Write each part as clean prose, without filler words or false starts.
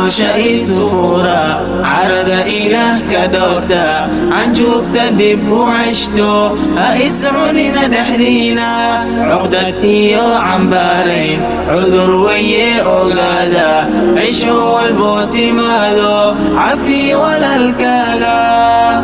شيء سفورا عرض إله كدورتا عن شوف تدب وعشتو أسعوننا نحدينا عقدة إيو عمبارين عذر ويه أولادا عشو والبوت ماذو عفي ولا الكاغا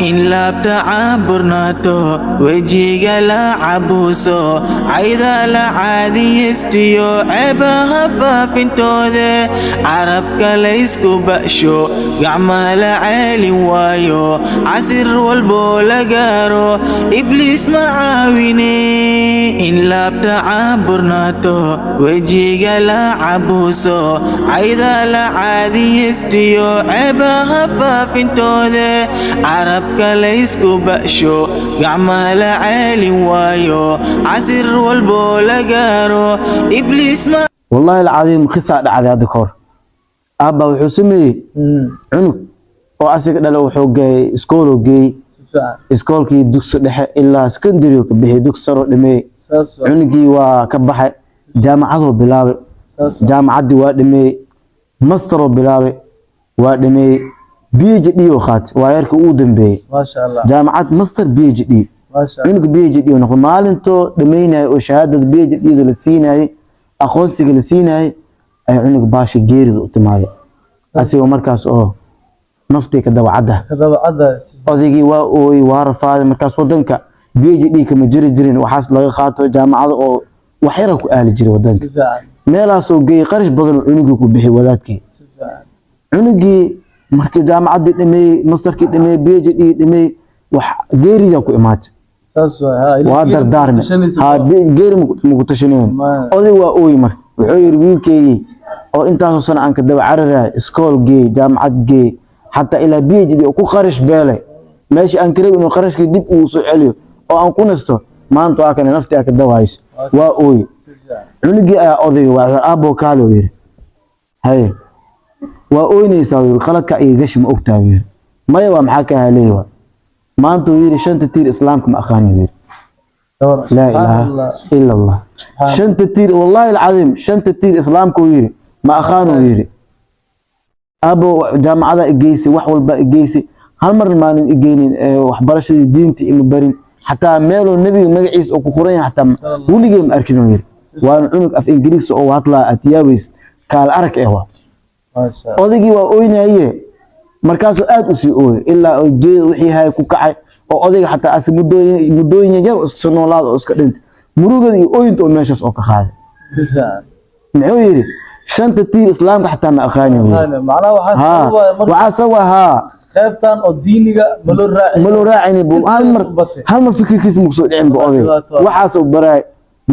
إن لابد عبرناتو وجيغ لا عبوسو عيدا لا عادي يستيو عيبها فافنتو ذي عربك ليسكو بأشو قعمال عالي وايو عسر والبولا قارو إبليس معاويني إن لابد عبرناتو وجيغ لا عبوسو عيدا لا عادي يستيو عيبها فافنتو ذي عربك ليسكو بأشو قعمال عالي وايو عسر والبولا قارو إبليس ما والله العظيم خسا دعدي هذا كور أبا وحسمي عنق وأسك دلو حوجي سكولو جي سكول كي دوكس دحى إلا سكندريو كبيه دوكس صاروا دمي عنقي وكبحة جامعة بلاوي جامعة وادمي مستر بلاوي وادمي بيجي ديو خات ويرك أودم بي ما شاء الله جامعة مستر بيجي دي ما شاء الله عنق بيجي ديو نقول مالنتو دمينا وشهادة بيجي دي للسيناي أخونسي للسيناي أي عنق باشي جيرد وتماي أسيو مركز نفتي كذا وعده أذيجي وارفع مركز ودنك بيجي دي كم جرين وحاس لغي خاطو جامعة أو وحيرك آل جري ودنك ميلا سوقي قرش بدل عنقك بحي وذاتك عنقي markii jaamacadii dhimay mastarkii dhimay beejii dhimay wax geerida ku imaatay waa dardaarmay geeri mugu tashaneen oday waa ooy marka wuxuu yiri wiilkeeyay oo intaas sano aan ka daba cararay iskool gee jaamacad gee hatta ila beejii oo ku qarash beelay meeshii aan kareeb inuu qarashkii dib uu soo celiyo oo aan ku nasto maanta waa kan naftii ka dawaayis waa ooy cunugii ayaa oday waa abo kaalo yiri hay وأونيس أو خلت كأيجش ما أكتاوير ما يوا محاكى عليه ما أنتوا يري شنت تير إسلامكم أخاني يري لا إله إلا الله شنت تير والله العظيم شنت تير إسلامكم يري ما أخانوا يري أبو جامعة الجيسي وحول بقى الجيسي هالمرة ما نجيني وحبرش دينتي إنه برين حتى ميلو النبي مجلس أو كخورين حتى ولي جيم أركنوا يري وأنا عنك في إنجليز أو هطلع أتيابيس كال أرك إهوا odaygii waa ooynaayay markaasuu aad u sii ooyay ilaa oo jeed wixii hay ku kacay oo odayga xataa as mudooyin yar iska noolaad oo iska dhintay murugada iyo ooyinta oo meeshaas oo ka qaaday muxuu yiri shanta tiir islaamka xataa ma aqaani macnaha waxa sawaha qaybtan oo diiniga ma loo raacin buu hal mar fikirkiisa mu soo dhicin buu oday waxaas uu baray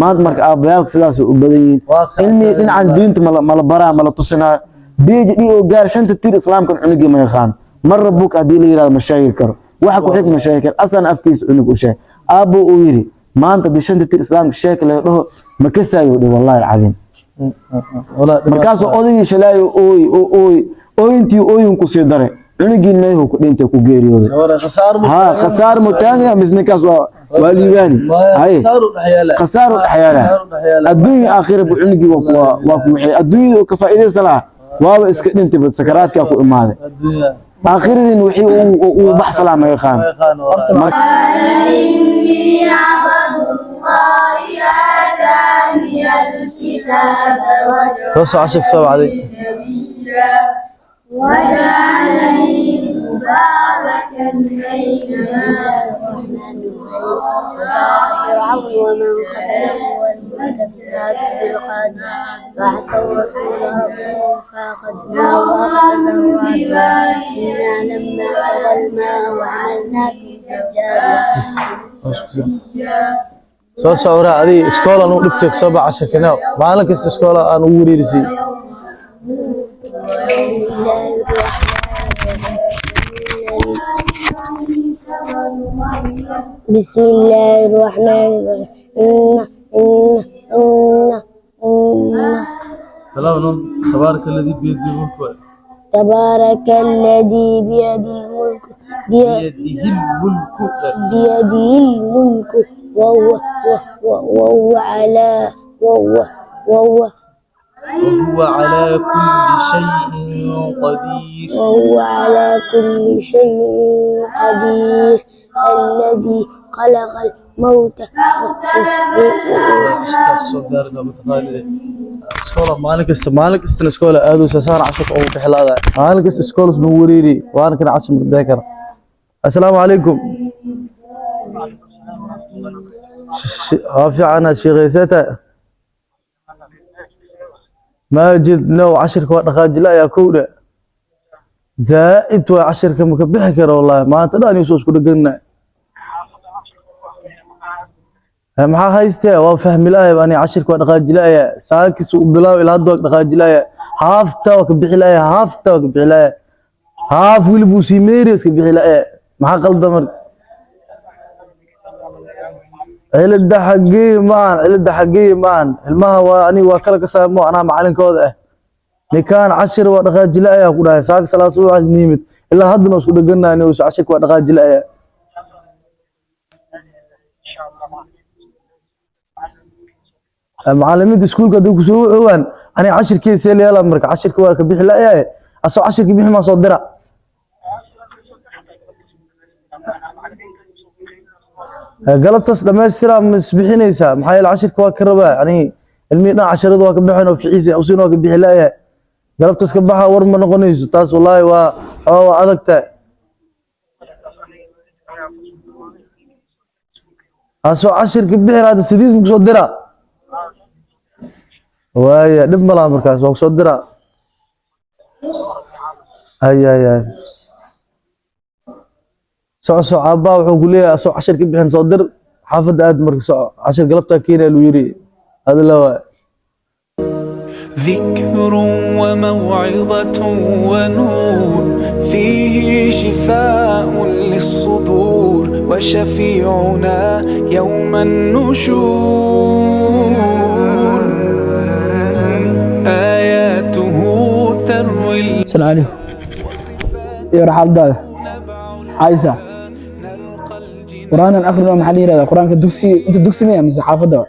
maad marka aabayaalka sidaas u badan yihiin ilmi dhinacan diinta ma la baraa ma la tusinaa بيجي ديو قال شنت تير إسلام كان عنقي ما يخان مرة بوك أدي لي هذا مشاكل كر واحد كحك مشاكل أصلا أفكيس عنق وشيء أبو ويري ما أنت دي شنت تير إسلام الشاكل يروح مكسر يودي والله العظيم مركز أودي شلاي أوي أنتي أوي انكسر دري عنقي نيه كنت كوجيري يودي خسار متانية مزنكاس واليواني هاي خسار الحياة الدنيا آخر أبو عنقي وكوحي الدنيا كفائدة صلاة واو اسك انت بسكرات كاكو اماده اخرين وحي وبحصل ما يخان اني عبد الله اتاني الكتاب وجعلني مباركا ومن قبله والمؤتفكات بالقادر فعصوا رسول ربهم فأخذناه أخذة رابية إنا لما طغى الماء وعملناكم فجاجا soo sawra adi iskool aan u dhigtay 7 sakano maalin kasta iskool aan ugu wareerisay بسم الله الرحمن الرحيم تبارك الذي بيده الملك تبارك الذي بيده الملك وهو على وهو على كل شيء قدير. وهو على كل شيء قدير. الذي خلق الموت مالك استنى سكولة آدو سسار عشق أو بحلاده مالك است سكولة نوريري وأنا كنا عشق متذكر. السلام عليكم. في عنا شيخيسته ماجد لو 10 كواد خاجلا يا كوده زائد و10 كم كبحكر والله ما تداني سوس كدغنا maxaa haystee waa fahmi lahayd ani 10 ku dhaqaajilaya saakis u bilaw ilaa hadda dhaqaajilaya haafta ka bixilaya haafta ka bixilaya haaf wilbu simeeris ka bixilaya maxaa qaldamar cilada xaqii maan ilmaha waa ani waa kala ka saamo ana macalinkooda ah nikaan 10 waa dhaqaajilaya ku dhahay saakis salaas uu asniimid ilaa hadda isku dhaganayno 10 ku dhaqaajilaya معلمين اسكول كدو كسو عوان انا 10 كيس يلا مرك 10 كوا كبخ لا اسو 10 كبخ ما سو ديرا غلطس دمهسترا مسبخينيسا maxay 10 كوا كربا يعني المينا 10 waa ka bixin oo ficiisi oo sino ka bixi laaya galabtas ka baxa war ma noqonayso taas wallahi waa adagta asoo 10 ka bixi laada sidiis ma soo dira وايا دب ملا مركز waa soo dira ay soo aba wuxuu guleeyaa soo 10 ka bixin soo dir xaafada aad markay soo 10 galabta keenay lu yiri hada la ذكر وموعظة ونور فيه شفاء للصدور وشفيعنا يوم النشور آياته تروي السلام عليكم يا رحال داده عايزة قرآن أقرأ محلي هذا قرآن كدوسي أنت دوسي مية من صحافة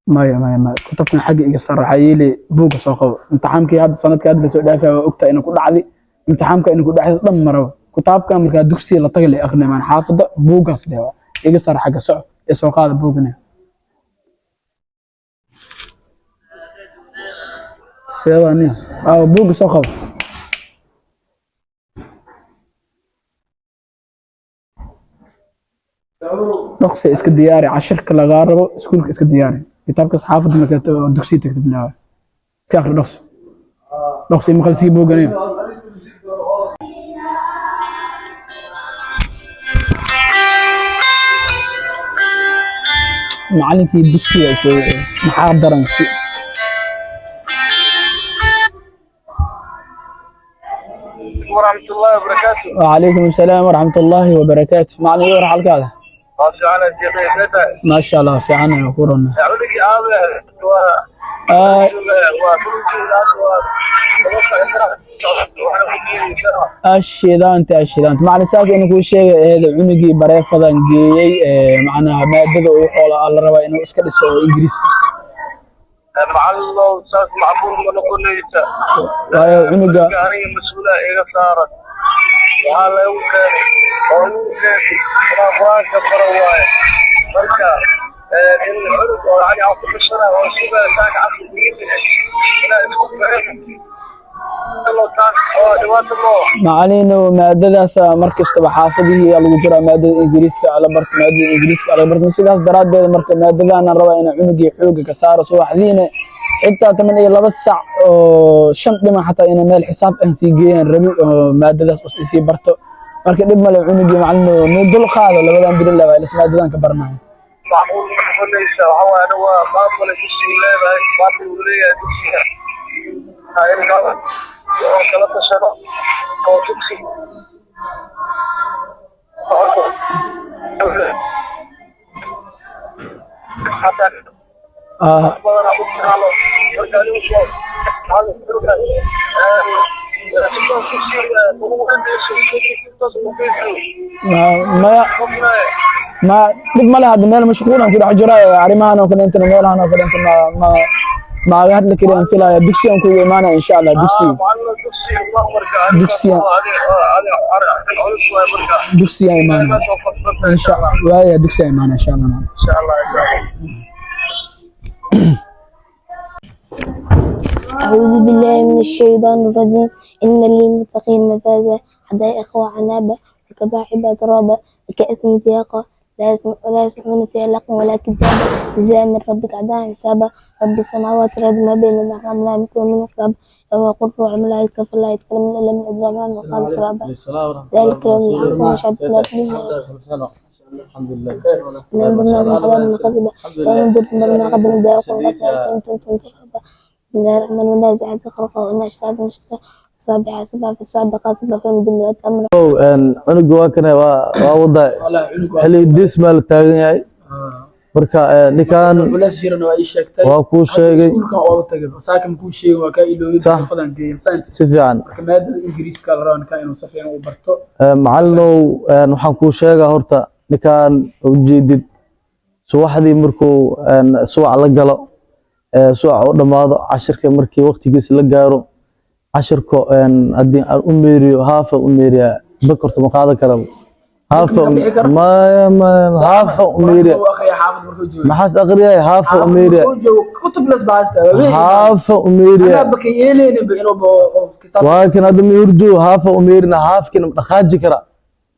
ما كتبنا حاجة يصير حيلي بوق سوق امتحانك هذا سنة كذا بس دافع وقتها إنه كل عادي امتحانك إنه كل عادي دمره كتابك أمريكا دوسي لا تقل أقرأ من حافظة بوق أصله يصير حاجة سوق هذا بوقنا سيراني أو بوق سوق نقصي اسك دياري 10 كلا غاربو اسكولك اسك دياري كتابك صحافه ما دكسي تكتب لها اسك اخر نقصي ما خلصي بوغني معلمتي الدكسي محاضرا ورحمة الله وبركاته. وعليكم السلام ورحمة الله وبركاته. معلم يروح على كذا. ما شاء الله في عنا يقولون. أشيدانت معنى ساك إنه كل شيء هذا عنقي بريفة جي معناها مادة وحول على الرواية إنه إسكال السوء إنجليزي. معلم أستاذ معقول من كل شيء. عنقا. كارين مسؤولة إذا صارت. وعلى يومك ونوكك ونفراك برواية. مركا إن العرق يعني عقب الشرع وشبه ساك عقب بإذنه. لا يدخل بعينه. معلينو مادadaas markasta xaafadihi lagu jira maadada Ingiriiska ala barta maadada Ingiriiska ala barta sidaas daraadeed marka maadadana raba in cunugii xooga ka saaro subaxdiina inta 82 saac oo 5 dhima xataa in meel xisaab aan sii geeyaan rabi maadadaas oo sii barto marka dib male cunugii macallin noo dul qaado labadan bir la waa maadadan ka barnaa معقول ليس هو انا قابل في leedahay قابل leeyahay dugsiga ay kala tashado oo dugsi حتى بدنا نقول رجالي شو هذا ما dib ma laha meel mashquul aan ku dhex jiro arrimahan oo kale inta meelahan oo kale inta ma had la kariyan filaya dugsiyan ku imaanaya insha Allah dugsiyan imaanaya insha Allah waaya dugsiyan imaanaya insha Allah أعوذ بالله من الشيطان الرجيم إن للمتقين مفازا حدائق وعنابا وكواعب ترابا وكأس دهاقا لا يسمعون فيها لغوا ولا كذابا جزاء من ربك عطاء حسابا رب السماوات والأرض ما بينهما لا يمكن منه كتاب يوم يقول روح الملائكة فلا يتكلم إلا من أدرى من وقال سرابا ذلك يوم يحكم شهادة الله الحمد لله ننظر من عذاب من قبل وننظر ما قدم داءكم أنتم تنتهبا بسم الله الرحمن الرحيم والنازعات غرقا والناشرات نشطا السابعة سبعة فالسابقة سبعة فالمدبرات أمرا cunuga waa kana waa wada xilli dismal taagan yahay marka ninkan walaas jirana waa ii sheegtay waa ku sheegay iskuulka oo tagay saakan ku sheegay waa ka ilooyay fadan geeyay si fiican marka maadada ingiriiska la rabaa ninkan inuu si fiican u barto macallinow waxaan ku sheegaa horta ninkan ujeedid subaxdii markuu subax la galo subax u dhamaado cashirka markii waqtigiisa la gaaro cashirka haddii aan u meeriyo haafa u meeriya bakorta ma qaadan kara haafa u meeriya maxaas aqriyay haafa u meeriya kutub las baasta haafa u meeriya ana baka yeeleen inuu kitaab waa kan hadda meerjo haafa u meerina haafkina dhaqaaji kara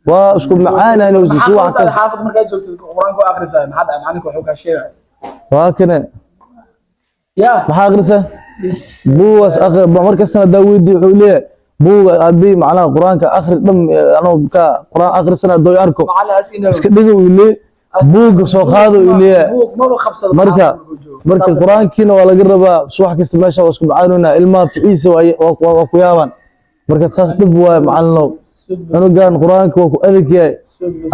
waa isku macaan inuu si wax ka xaafad markaa joogto quraanka oo akhrisaa maxad macalinku wuxuu ka sheegay waa kana ya maxaa akhrisaa buugas akhri markasna daawidi wuxuu leeyahay buuga abi macnaha quraanka akhri dham anoo ka quraan akhrisana dooy arko iska dhigo uu leeyahay buuga soo qaado uu leeyahay marka quraankiina waa laga rabaa subax kasta meesha waa isku macaanuna ilmaha ficiisa waa ku yaaban marka saas dhib waa macallinow anugan quraanka waa ku adag yahay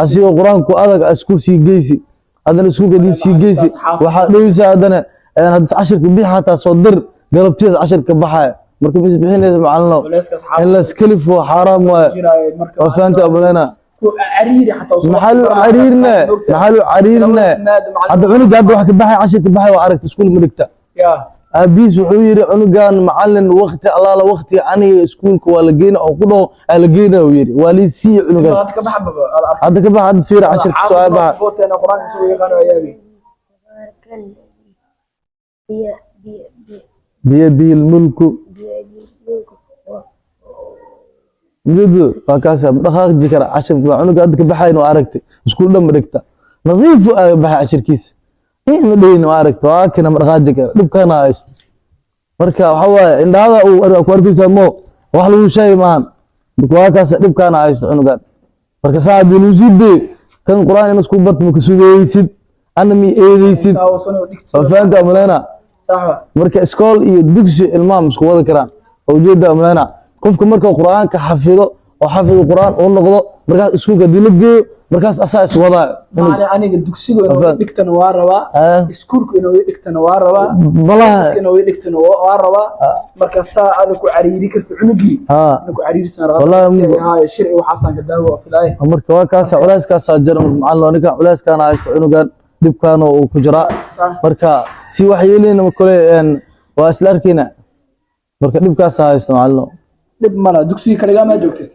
asigoo quraanku adag isku sii geysi hadana isku gadii sii geysi waxa dhawisa hadana hadda cashirka bixata soo dir galabtiisa cashirka baxay marka bis bixinaysa macallino in la iskalifo xaraam waa faanta abulana maxalu cariirna hadda cunuga hadda wax ka baxay cashirka baxay waa aragtay iskuul madhigta abiis wuxuu yiri cunugan macallin waqti allaala waqti aniga iskuulka waa la geeyna oo ku dhaw la geeyna uu yiri waa li sii cunugaas hadda ka bax hadda fiir cashirka soo baxa footena quraanka soo yaqaan ayaabi بيدي الملك يدو فكاسا دقاق ذكر عشر عنق قدك بحاين واركتي اسكول دم ركتا نظيف بحا عشر كيس ايه مدين واركت واكنا مرقاق ذكر دبكانا ايست مركا وحوا ان هذا واركيسا مو وحلو شيء مان واكاسا دبكانا ايست عنقاد مركا صاحب ينوزيد كان قرآن نسكو برت مكسوغيسيد انا مي ايديسيد وفانت املينا marka iskool iyo dugsi ilmaha isku wada karaan ujeeda amana qofka marka quraanka xafido oo xafido quraan oo noqdo markaas iskuulka dilageeyo markaas asaas wada aniga dugsiga inuu dhigtana waa rabaa iskuulka inuu dhigtana waa rabaa malaha inuu dhigtana waa rabaa marka saa aad ku cariiri karto cunugi ku cariirisan wallahi sharci waxa san ka daawo filaay marka waa kaas culeyskaas jaran macallinka culeyskaana haysto cunugan dibkaan oo ku jira marka si wax yeelina kale waa isla arkina marka dibkaas haysto macallin dib mala dugsiga kaliya ma joogtid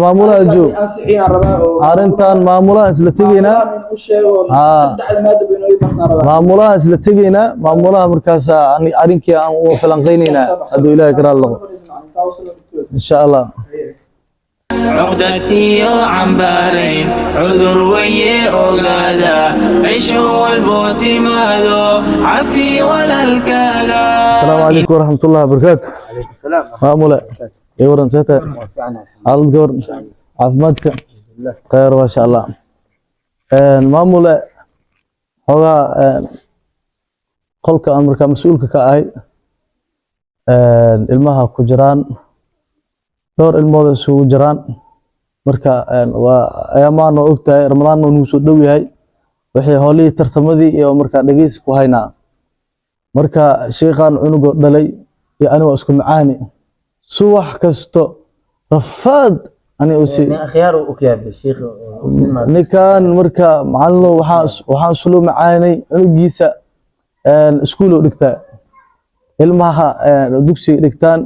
maamulaha joog ansixiyaan rabaa arintan maamulaha isla tagayna maamulaha isla tagayna maamulaha markaas arinkii aan u falanqeynayna haduu ilaahay kara Allah insha Allah عقدتي وعنبارين عذر ويا أولادا عيشوا والبوت ماذو عفي ولا الكاغا. السلام عليكم ورحمة الله وبركاته. عليكم السلام. مامولا يورن سيتا عالد قور عافمادك خير ما شاء الله. مامولا هو قولك أمريكا مسؤولك كأي المها كجران دور الموضوع سو جران marka waa ayamaano ogtahay ramadaan uu soo dhow yahay wixii hoolii tartamadii iyo marka dhageys ku haynaa marka sheekhan cunugo dhalay iyo aniga isku macaani suwax kasto rafaad أنا أوسي خيار وكياب الشيخ نكان مركا معلو وحان سلو معاني عنقيسا اسكولو دكتا ilmaha dugsiga dhigtaan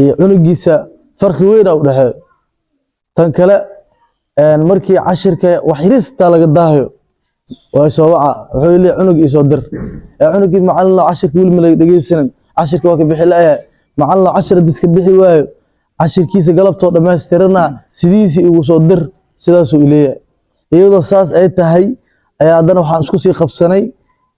iyo cunugiisa farqi weyn u dhaxeeyo tan kale markii cashirka wax yarista laga daahayo way soo waca wuxuu leeyahay cunug isoo dir cunugii macallin cashirka wili ma laga dhageysanin cashirka waa ka bixi laayay macallin cashir diska bixi waayo cashirkiisa galabtoo dhameystirana sidiisii ugu soo dir sidaas uu leeyahay iyadoo saas ay tahay ayaa haddana waxaan isku sii qabsanay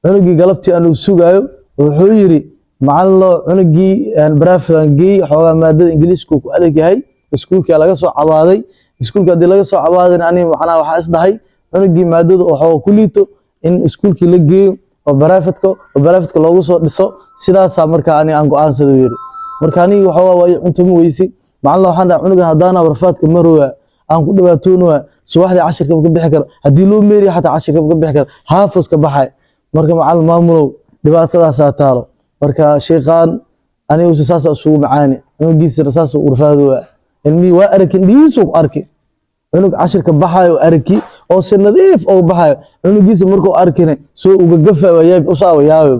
cunugii galabtii aan sugaayo wuxuu yiri macallo cunugii baraafidan geey xoogaa maadada ingiriiska ku adag yahay iskuulka laga soo cabaaday iskuulka hadii laga soo cabaaday ani waxana waxa is dhahay cunugii maadada oo xoogaa ku liito in iskuulkii la geeyo oo baraafidka loogu soo dhiso sidaas markaa ani aan go'aansado yiri marka ani waxa waa cunto ma weysi macallo waxaan dhahay cunugan hadaana barfaadka marooya aan ku dhibaatoonaa subaxdii cashirka ka bixi karo hadii loo meeriyo xataa cashirka ka bixi karo haafos ka baxay marka macallo maamulow dhibaatadaas taalo marka sheeqan ani uu saasa isugu macaani cunugiisa saasa u rafaado ilmi waa arkin dhiiso arki cunug cashirka baxayo arki oo si nadiif oo baxayo cunugiisa markuu arkina soo uga gafa waayay u saaw yaayo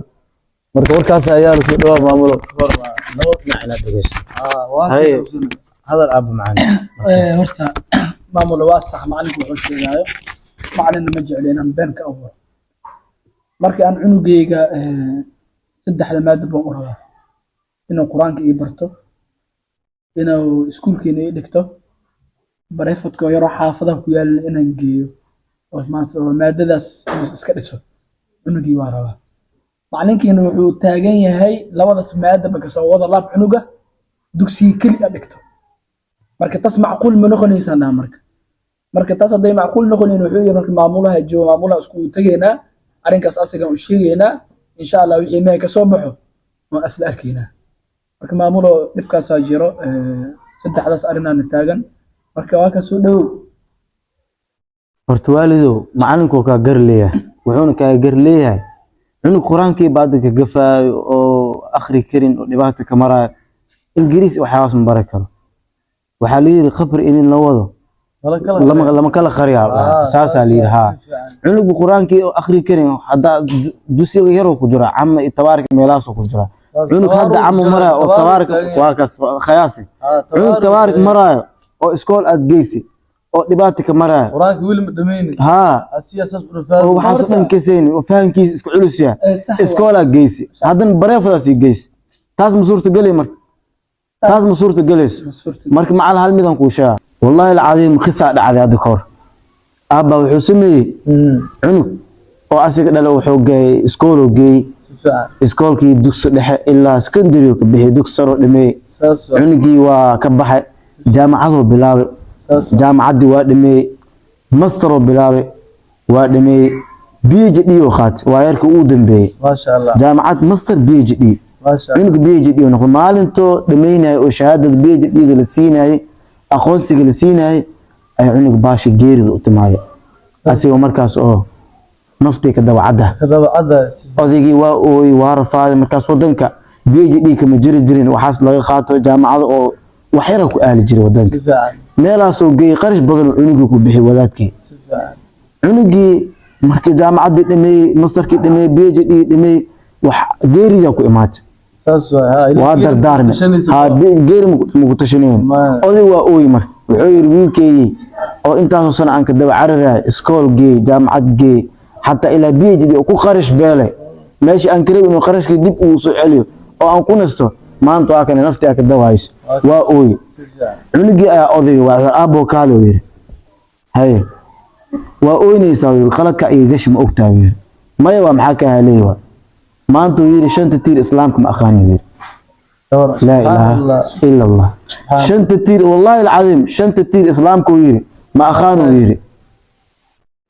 marka warkaas ayaa la soo dhawa maamulo nabad macna dhageyso hay hadal abu macna horta maamulo waa sax macalinku wuxuu sheegayo macalina ma jecleena beenka awal marka aan cunugeyga saddexda maado baan u rabaa inuu quraanka ii barto inuu iskuulkeena ii dhigto bareefadka yaroo xaafadaha ku yaal inaan geeyo oo maadadaas inuu iska dhiso cunugii waa rabaa macalinkiina wuxuu taagan yahay labadaas maadaba ka soo wada laab cunuga dugsiga kaliya dhigto marka taas macquul ma noqonaysaa marka taas haday macquul noqonayn wuxuu yiri marka maamulaha jooga maamulaha isku tageena arinkaas asiga u sheegeena إن شاء الله وحي ما كسبحه ما أسل أركينا مركب معموله نبقى ساجرة سد حدث أرنا نتاجن مركب واقع سودو برتوالدو معلنكو كجر ليه وعونك كجر ليه إنه القرآن كي بعدك جفا أو آخر كرين لبعتك مرة إنجليزي وحواس مباركة وحالي الخبر إن النوضو لما كلا خريعة أساسا ليها عنق القرآن كي آخر كريم حدا دوسي غيره كجرا عم التبارك ميلاسه كجرا عنق هذا عم مرة أو تبارك واكس خياسي عنق تبارك مرة أو إسكول أدجيسي أو دباتك مرة قرآن كي ويل مدميني ها السياسة برفان هو حاسس من كيسين وفاهم كيس إسكولوسيا إسكول أدجيسي هذا بريف راسي جيس تاز مسورة قلي مرك تاز مسورة قليس مرك مع هالميدان كوشا والله العظيم خسا دعدي هذا كور ابا وحو سمي عنق oo asiga dhalo wuxuu geey iskool oo geey iskoolkii dugsi dhexe ilaa secondary ka bixi dugsi sare dhimay cunugii waa ka baxay jaamacadu bilaabay jaamacadii waa dhimay master bilaabay waa dhimay PhD oo qaat waa yarka uu dambeeyay ما شاء الله jaamacad master PhD ما شاء الله cunug PhD oo noqon maalinto dhimaynay oo shahaadada PhD la siinay aqoonsiga la siinay ay cunug baashi geeridu u timaaday asiga markaas oo naftii ka dawacada odaygii waa ooy waa rafaaday markaas wadanka PhD kama jirin waxaas laga qaato jaamacada oo wax yar ku aali jiray wadanka meelaas oo geey qarash badan oo cunugii ku bixi wadaadkii cunugii markii jaamacadii dhimay masterkii dhimay PhD dhimay wax geerida ku imaatay waa dardaarme ha geeri mugu tashaneen oday waa ooy marka wuxuu yiri wiilkeeyay oo intaas sano aan ka daba cararay iskool geey jaamacad geey حتى إلى بيجي أكو خارج بالي ماشي أنكريب إنه خارج كديب وصعليه أو أنكو نستو ما أنتو أكن نفتي أكن دوايس وأوي عنقي أوذي وأبو كالو يري هاي وأوي نيساوي خلط كأي غشم أكتاوي ما يوا محاكاها ليوا ما أنتو يري شنت تير إسلامكم أخاني يري لا إله إلا الله شنت تير والله العظيم شنت تير إسلامكم يري ما أخانو يري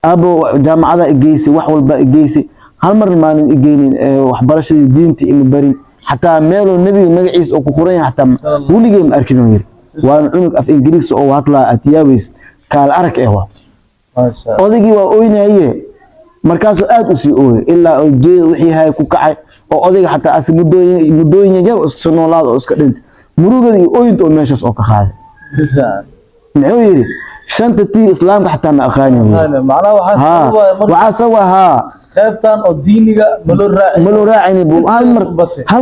أبو جامعة إجيسي وحول بإجيسي هل مر ما نجينين وحبرش الدين تي مبرين حتى ميلو النبي مجلس أو كقرين حتى ولي جيم أركنوير وأنا عنق في إنجليز أو هطلع أتيابيس كالأرك إهوا ما شاء الله أوديجي وأوين هي مركزه أتوسي أوي إلا جي وحي هاي كوكعي أو أوديجي حتى أسي مدوين يجر أسكسنو لا أسكدنت مروجي أوين تو ماشس أو كخاد معويري شنت تير إسلام حتى ما أخاني معناه waxaa sabab haa qaybtan oo diiniga malo raacayni buu hal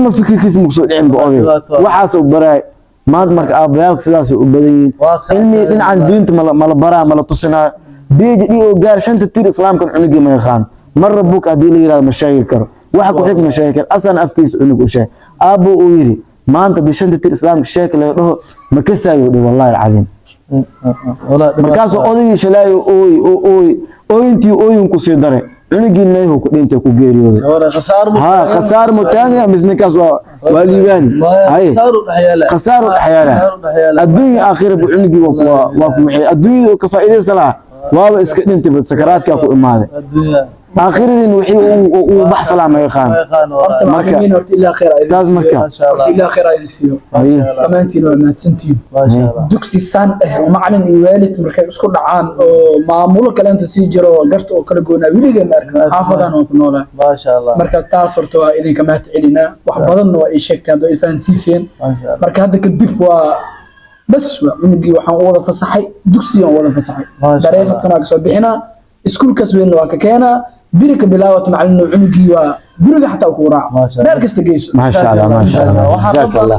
mar fikirkiisa ma soo dhicin buu oday waxaas uu baray maad marka aabayaalka sidaas u badan yihiin ilmi dhinacan diinta mala baraa mala tusinaa beej oo gaar shanta tir islaamka cunugii ma yaqaan mar rabbuka hadii la yiraahdo mashaayil karo waxa ku xigma mashaayil asan afkiis cunug u sheeg aabbo uu yiri maanta di shanta tir islaamka sheek la dhaho ma ka saayo wallahi alcadiim markaas odaygii shalay oo intii ooyin ku sii daray cunugii neeyo ku dhintay ku geeriyooday khasaar mutaanga misnikaas waa liibaani khasaar dhaxyaala adduunyo aakhira bu cunugii waa ku wixii adduunyo ka faa'iideysan lahaa waaba iska dhintay bad sakaraadka ku imaaday آخرين وحي وبحصل ما يخان مركا إلا خير تاز مركا إلا خير يسيو كمان تينو ما تسنتين دكسي سان ومعلن يوالد مركا اسكو دعان معمول كلام تسيجر وقرت وكل جونا ويلي مركا حافظنا وكنولا ما شاء الله مركا تاثرتوا إذا كما تعلنا وحفظنا وإيشك كانوا إفان سيسين مركا هذا كدب بس ونجي وحن ولا فصحي دكسي ولا فصحي دريفة كنا كسبحنا اسكول كسبين لو كانا بركه بلاوه معلن عنقي وغرغ حتى كورا دار كستغيس ما شاء الله ما شاء الله جزاك الله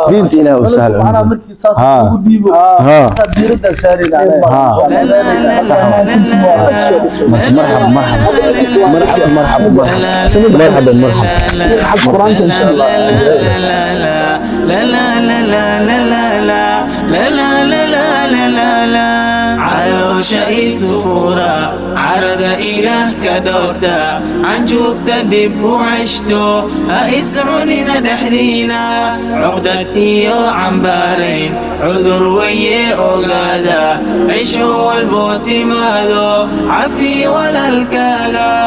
دينتي اله وسهل انا مركي ساس ugu dhiibo diirada saarina مرحبا مرحبا حق قران ان شاء الله لا لا لا لا لا لا لا لا لا لا علو شيء سفورا عرض إله كدورتا عن شوف تدب وعشتو أسعني ندحدينا عقدة إيو عمبارين عذر ويه أوغادا عشو والبوت ماذو عفي ولا الكاغا